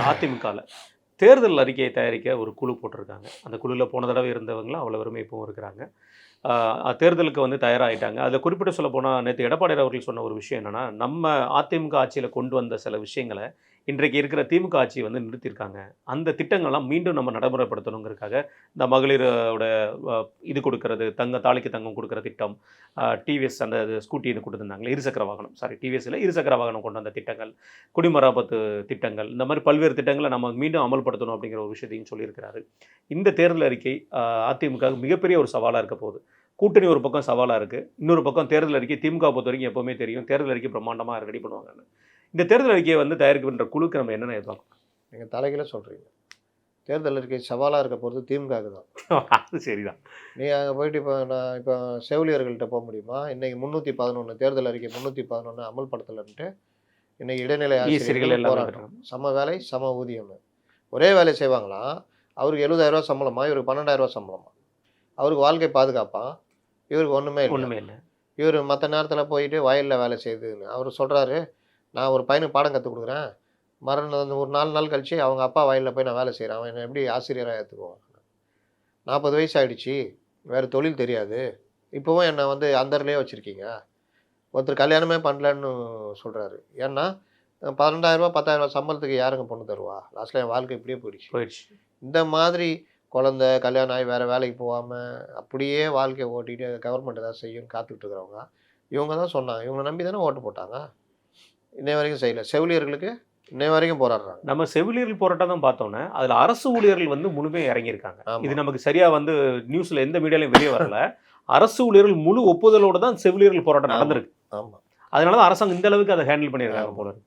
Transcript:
அதிமுகல தேர்தல் அறிக்கையை தயாரிக்க ஒரு குழு போட்டிருக்காங்க. அந்த குழுல போன தடவை இருந்தவங்களும் அவ்வளவுமே இப்பவும் இருக்கிறாங்க. தேர்தலுக்கு வந்து தயாராகிட்டாங்க. அதில் குறிப்பிட்டு சொல்லப்போனா நேற்று எடப்பாடியார் அவர்கள் சொன்ன ஒரு விஷயம் என்னன்னா, நம்ம அதிமுக ஆட்சியில கொண்டு வந்த சில விஷயங்கள இன்றைக்கு இருக்கிற திமுக ஆட்சி வந்து நிறுத்தியிருக்காங்க. அந்த திட்டங்கள்லாம் மீண்டும் நம்ம நடைமுறைப்படுத்தணுங்கிறதுக்காக இந்த மகளிரோட இது கொடுக்கறது, தாலிக்கு தங்கம் கொடுக்குற திட்டம், டிவிஎஸ் அந்த ஸ்கூட்டி இது கொடுத்துருந்தாங்களே இருசக்கர வாகனம், டிவிஎஸ் இல்ல இருசக்கர வாகனம் கொண்டு வந்த திட்டங்கள், குடிமராமத்து திட்டங்கள், இந்த மாதிரி பல்வேறு திட்டங்களை நம்ம மீண்டும் அமல்படுத்தணும் அப்படிங்கிற ஒரு விஷயத்தையும் சொல்லியிருக்கிறாரு. இந்த தேர்தல் அறிக்கை அதிமுக மிகப்பெரிய ஒரு சவாலாக இருக்க போகுது. கூட்டணி ஒரு பக்கம் சவாலாக இருக்குது, இன்னொரு பக்கம் தேர்தல் அறிக்கை திமுக பொறுத்த வரைக்கும் எப்போவுமே தெரியும் தேர்தல் அறிக்கை பிரம்மாண்டமாக ரெடி பண்ணுவாங்கன்னு. இந்த தேர்தல் அறிக்கையை வந்து தயாரிக்கின்ற குழுக்கு நம்ம என்னென்ன எதிர்பார்க்கணும்? நீங்கள் தலைகீழ சொல்கிறீங்க. தேர்தல் அறிக்கை சவாலாக இருக்க போகிறது திமுகவுக்கு தான். அது சரிதான். நீங்கள் அங்கே போயிட்டு இப்போ செவிலியர்கள்ட்ட போக முடியுமா? இன்றைக்கி 311 தேர்தல் அறிக்கை 311 அமல்படுத்தலைன்ட்டு இன்றைக்கி இடைநிலை ஆசிரியர்கள் போராட்டம். சம வேலை சம ஊதியம்னு ஒரே வேலை செய்வாங்களாம். அவருக்கு 70,000 சம்பளமா, இவருக்கு 12,000 சம்பளமா. அவருக்கு வாழ்க்கை பாதுகாப்பான், இவருக்கு ஒன்றுமே இல்லை. இவர் மற்ற நேரத்தில் போயிட்டு வயலில் வேலை செய்யுதுன்னு அவர் சொல்கிறாரு. நான் ஒரு பையனுக்கு பாடம் கற்றுக் கொடுக்குறேன், ஒரு 4 நாள் கழிச்சு அவங்க அப்பா வயலில் போய் நான் வேலை செய்கிறேன், அவன் என்னை எப்படி ஆசிரியராக ஏற்றுக்குவான்? 40 வயசு ஆகிடுச்சி, வேறு தொழில் தெரியாது, இப்போவும் என்னை வந்து அந்தர்லேயே வச்சுருக்கீங்க. ஒருத்தர் கல்யாணமே பண்ணலன்னு சொல்கிறாரு. ஏன்னா 12,000 10,000 சம்பளத்துக்கு யாருங்க பொண்ணு தருவா? லாஸ்ட்டில் என் வாழ்க்கை இப்படியே போயிடுச்சு. இந்த மாதிரி குழந்தை கல்யாணம் ஆகி வேறு வேலைக்கு போகாமல் அப்படியே வாழ்க்கையை ஓட்டிகிட்டு கவர்மெண்ட் ஏதாவது செய்யும்னு காத்துக்கிட்டு இருக்கிறவங்க இவங்க தான் சொன்னாங்க. இவங்களை நம்பி தானே ஓட்டு போட்டாங்க. இன்னை வரைக்கும் செய்யலை. செவிலியர்களுக்கு இன்னை வரைக்கும் போராடுறாங்க. நம்ம செவிலியர்கள் போராட்டம் தான் பார்த்தோன்னே அதில் அரசு ஊழியர்கள் வந்து முழுமையாக இறங்கியிருக்காங்க. இது நமக்கு சரியாக வந்து நியூஸில் எந்த மீடியாலையும் வெளியே வரல. அரசு ஊழியர்கள் முழு ஒப்புதலோடு தான் செவிலியர்கள் போராட்டம் நடந்திருக்கு. ஆமாம், அதனால தான் அரசாங்கம் இந்த அளவுக்கு அதை ஹேண்டில் பண்ணியிருக்காங்க போல இருக்கு.